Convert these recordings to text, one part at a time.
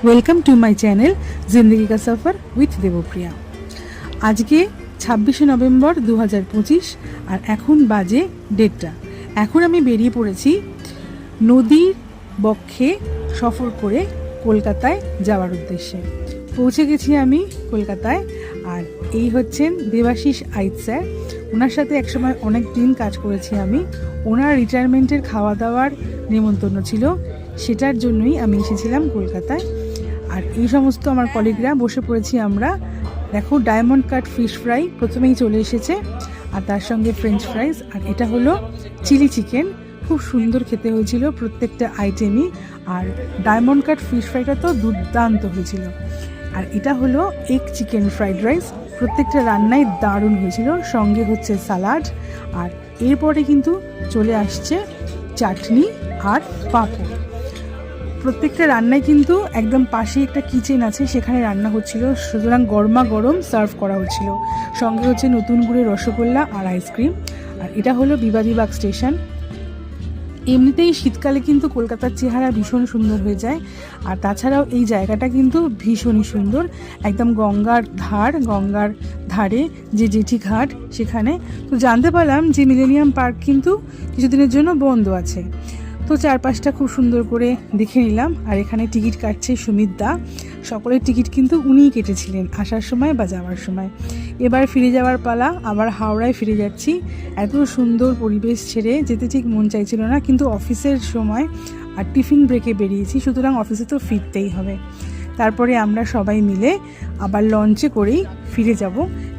Welcome to my channel जिंदगी का सफ़र with Devpriya. आज के 26 नवेम्बर 2025 और एखन बाजे 1:30। एखन आमी बेरिए पड़ेছি नदीर बक्षे सफर करे कलकाताय जाওয়ার उद्देश्ये। पौঁছে গেছি আমি কলকাতায়। আর এই হচ্ছেন দেবাশিস আইচ স্যার। ওনার সাথে একসময় অনেক দিন কাজ করেছি আমি। ওনার রিটায়ারমেন্টের খাওয়া দাওয়ার নিমন্ত্রণ ছিল, সেটার জন্যই আমি এসেছিলাম কলকাতায়। আর এই সমস্ত আমার কলিগরা বসে পড়েছি আমরা। দেখো ডায়মন্ড কাট ফিশ ফ্রাই প্রথমেই চলে এসেছে, আর তার সঙ্গে ফ্রেঞ্চ ফ্রাইজ, আর এটা হলো চিলি চিকেন। খুব সুন্দর খেতে হয়েছিল প্রত্যেকটা আইটেমই। আর ডায়মন্ড কাট ফিশ ফ্রাইটা তো দুর্দান্ত হয়েছিল। আর এটা হলো এগ চিকেন ফ্রাইড রাইস, প্রত্যেকটা রান্নাই দারুণ হয়েছিল। সঙ্গে হচ্ছে সালাড, আর এরপরে কিন্তু চলে আসছে চাটনি আর পাঁপড়। প্রত্যেকটা রান্নায় কিন্তু একদম পাশে একটা কিচেন আছে, সেখানে রান্না হচ্ছিল, সুতরাং গরমা গরম সার্ভ করা হচ্ছিল। সঙ্গে হচ্ছে নতুন গুড়ের রসগোল্লা আর আইসক্রিম। আর এটা হলো বিবাদীবাগ স্টেশন। এমনিতেই শীতকালে কিন্তু কলকাতার চেহারা ভীষণ সুন্দর হয়ে যায়। আর তাছাড়াও এই জায়গাটা কিন্তু ভীষণই সুন্দর, একদম গঙ্গার ধারে যে জেঠি ঘাট সেখানে। তো জানতে পারলাম যে মিলেনিয়াম পার্ক কিন্তু কিছুদিনের জন্য বন্ধ আছে। তো চারপাশটা খুব সুন্দর করে দেখে নিলাম। আর এখানে টিকিট কাটছে সুমিত দা। সকলের টিকিট কিন্তু উনিই কেটেছিলেন আসার সময় বা যাওয়ার সময়। এবার ফিরে যাওয়ার পালা, আবার হাওড়ায় ফিরে যাচ্ছি। এত সুন্দর পরিবেশ ছেড়ে যেতে ঠিক মন চাইছিল না, কিন্তু অফিসের সময় আর টিফিন ব্রেকে বেরিয়েছি, সুতরাং অফিসে তো ফিরতেই হবে। তারপরে আমরা সবাই মিলে আবার লঞ্চে করেই ফিরে যাব।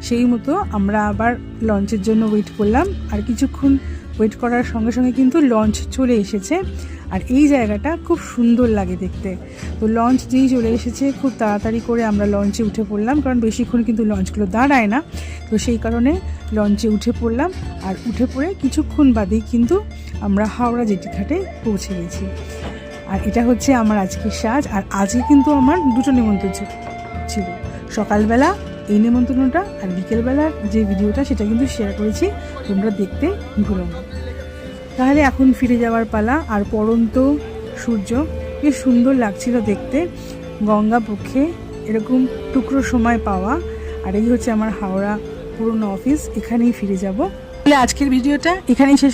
সেই মতো আমরা আবার লঞ্চের জন্য ওয়েট করলাম। আর কিছুক্ষণ ওয়েট করার সঙ্গে সঙ্গে কিন্তু লঞ্চ চলে এসেছে। আর এই জায়গাটা খুব সুন্দর লাগে দেখতে। তো লঞ্চ যেই চলে এসেছে, খুব তাড়াতাড়ি করে আমরা লঞ্চে উঠে পড়লাম, কারণ বেশিক্ষণ কিন্তু লঞ্চগুলো দাঁড়ায় না। তো সেই কারণে লঞ্চে উঠে পড়লাম। আর উঠে পড়ে কিছুক্ষণ বাদেই কিন্তু আমরা হাওড়া জেটি ঘাটে পৌঁছে গেছি। আর এটা হচ্ছে আমার আজকের সাজ। আর আজকে কিন্তু আমার দুটো নিমন্ত্রণ ছিল, সকালবেলা এই নিমন্ত্রণটা আর বিকেলবেলার যে ভিডিওটা সেটা কিন্তু শেয়ার করেছি, তোমরা দেখতে ভুলো না। তাহলে এখন ফিরে যাওয়ার পালা। আর পড়ন্ত সূর্য বেশ সুন্দর লাগছিল দেখতে, গঙ্গা পক্ষে এরকম টুকরো সময় পাওয়া। আর এই হচ্ছে আমার হাওড়া পুরনো অফিস, এখানেই ফিরে যাব। তাহলে আজকের ভিডিওটা এখানেই শেষ।